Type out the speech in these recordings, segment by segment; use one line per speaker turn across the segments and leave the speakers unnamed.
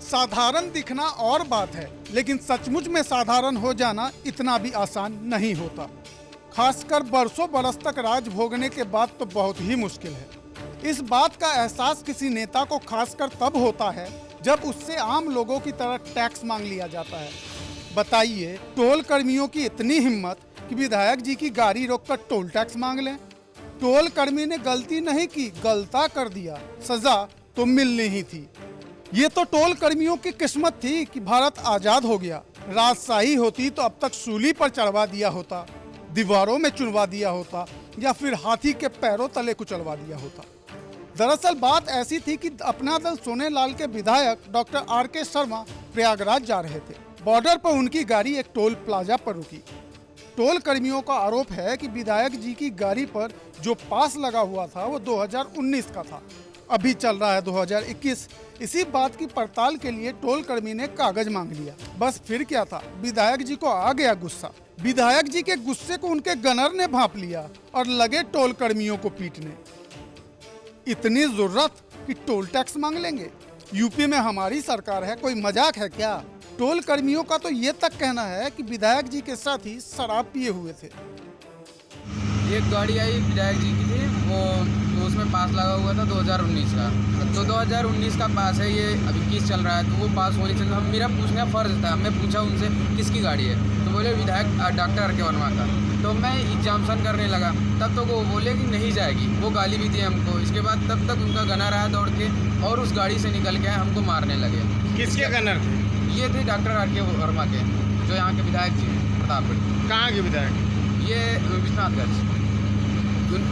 साधारण दिखना और बात है, लेकिन सचमुच में साधारण हो जाना इतना भी आसान नहीं होता। खासकर बरसों बरस तक राज भोगने के बाद तो बहुत ही मुश्किल है। इस बात का एहसास किसी नेता को खासकर तब होता है जब उससे आम लोगों की तरह टैक्स मांग लिया जाता है। बताइए, टोल कर्मियों की इतनी हिम्मत कि विधायक जी की गाड़ी रोककर टोल टैक्स मांग लें। टोल कर्मी ने गलती नहीं की, गलता कर दिया, सजा तो मिलनी ही थी। ये तो टोल कर्मियों की किस्मत थी कि भारत आजाद हो गया। राजशाही होती तो अब तक सूली पर चढ़वा दिया होता, दीवारों में चुनवा दिया होता या फिर हाथी के पैरों तले कुचलवा दिया होता। दरअसल बात ऐसी थी कि अपना दल सोनेलाल के विधायक डॉक्टर आर.के. शर्मा प्रयागराज जा रहे थे। बॉर्डर पर उनकी गाड़ी एक टोल प्लाजा पर रुकी। टोल कर्मियों का आरोप है कि विधायक जी की गाड़ी पर जो पास लगा हुआ था वो 2019 का था। अभी चल रहा है 2021। इसी बात की पड़ताल के लिए टोल कर्मी ने कागज मांग लिया। बस फिर क्या था, विधायक जी को आ गया गुस्सा। विधायक जी के गुस्से को उनके गनर ने भांप लिया और लगे टोल कर्मियों को पीटने। इतनी जरूरत कि टोल टैक्स मांग लेंगे? यूपी में हमारी सरकार है, कोई मजाक है क्या? टोल कर्मियों का तो ये तक कहना है कि विधायक जी के साथी शराब पिए हुए थे।
एक गाड़ी आई विधायक जी की थी, वो तो उसमें पास लगा हुआ था 2019 का। तो 2019 का पास है, ये अभी 21 चल रहा है, तो वो पास होने चल रहा। मेरा पूछना फर्ज था। मैं पूछा उनसे किसकी गाड़ी है, तो बोले विधायक डॉक्टर आर.के. वर्मा का। तो मैं एग्जाम्सन करने लगा, तब तो वो बोले कि नहीं जाएगी। वो गाली भी दी हमको। इसके बाद तब तक उनका गनर आया दौड़ के और उस गाड़ी से निकल के हमको मारने लगे।
किसके गनर थे?
ये थे डॉक्टर आर.के. वर्मा के, जो यहाँ के विधायक जी प्रतापगढ़।
कहाँ के विधायक?
ये विश्वनाथगंज।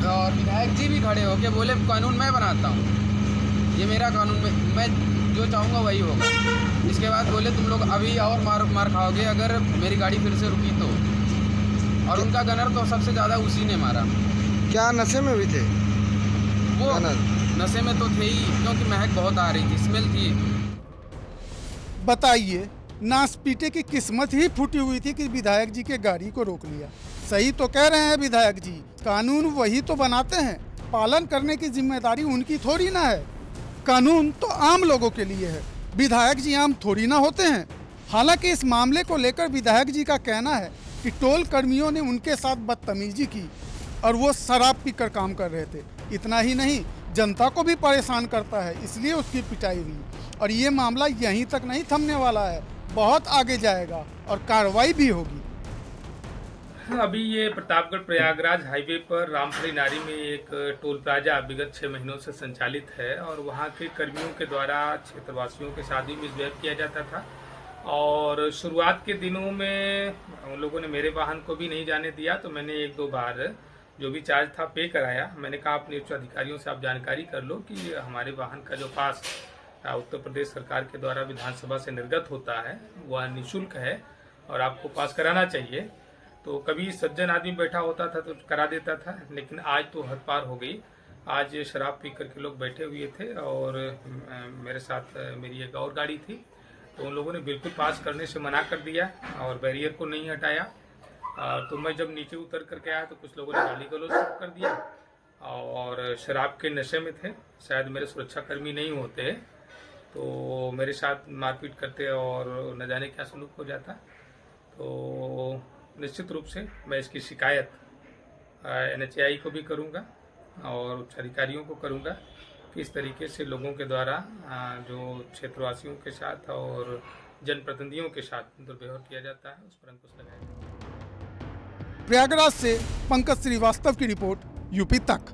और विधायक जी भी खड़े होके बोले कानून मैं बनाता हूँ, ये मेरा कानून, मैं जो चाहूँगा वही होगा। इसके बाद बोले तुम लोग अभी और मार खाओगे अगर मेरी गाड़ी फिर से रुकी तो। और उनका गनर तो सबसे ज़्यादा उसी ने मारा।
क्या नशे में भी थे?
वो नशे में तो थे ही, क्योंकि महक बहुत आ रही थी, स्मेल थी।
बताइए, नासपीटे की किस्मत ही फूटी हुई थी कि विधायक जी के गाड़ी को रोक लिया। सही तो कह रहे हैं विधायक जी, कानून वही तो बनाते हैं, पालन करने की जिम्मेदारी उनकी थोड़ी ना है। कानून तो आम लोगों के लिए है, विधायक जी आम थोड़ी ना होते हैं। हालांकि इस मामले को लेकर विधायक जी का कहना है कि टोल कर्मियों ने उनके साथ बदतमीजी की और वो शराब पीकर काम कर रहे थे। इतना ही नहीं, जनता को भी परेशान करता है, इसलिए उसकी पिटाई हुई। और ये मामला यहीं तक नहीं थमने वाला है, बहुत आगे जाएगा और कार्रवाई भी होगी।
अभी ये प्रतापगढ़ प्रयागराज हाईवे पर रामपुरी नारी में एक टोल प्लाजा विगत 6 महीनों से संचालित है और वहाँ के कर्मियों के द्वारा क्षेत्रवासियों के साथ भी मिसबिहेव किया जाता था। और शुरुआत के दिनों में उन लोगों ने मेरे वाहन को भी नहीं जाने दिया, तो मैंने 1-2 बार जो भी चार्ज था पे कराया। मैंने कहा अपने उच्च अधिकारियों से आप जानकारी कर लो कि हमारे वाहन का जो पास उत्तर प्रदेश सरकार के द्वारा विधानसभा से निर्गत होता है वह निःशुल्क है और आपको पास कराना चाहिए। तो कभी सज्जन आदमी बैठा होता था तो करा देता था, लेकिन आज तो हद पार हो गई। आज शराब पी करके लोग बैठे हुए थे और मेरे साथ मेरी एक और गाड़ी थी, तो उन लोगों ने बिल्कुल पास करने से मना कर दिया और बैरियर को नहीं हटाया। तो मैं जब नीचे उतर करके आया तो कुछ लोगों ने गाली गलौज कर दिया और शराब के नशे में थे, शायद मेरे सुरक्षाकर्मी नहीं होते तो मेरे साथ मारपीट करते और न जाने क्या सलूक हो जाता। तो निश्चित रूप से मैं इसकी शिकायत NHAI को भी करूंगा और उच्च अधिकारियों को करूंगा कि इस तरीके से लोगों के द्वारा जो क्षेत्रवासियों के साथ और जनप्रतिनिधियों के साथ दुर्व्यवहार किया जाता है उस पर अंकुश लगाया जाए।
प्रयागराज से पंकज श्रीवास्तव की रिपोर्ट, यूपी तक।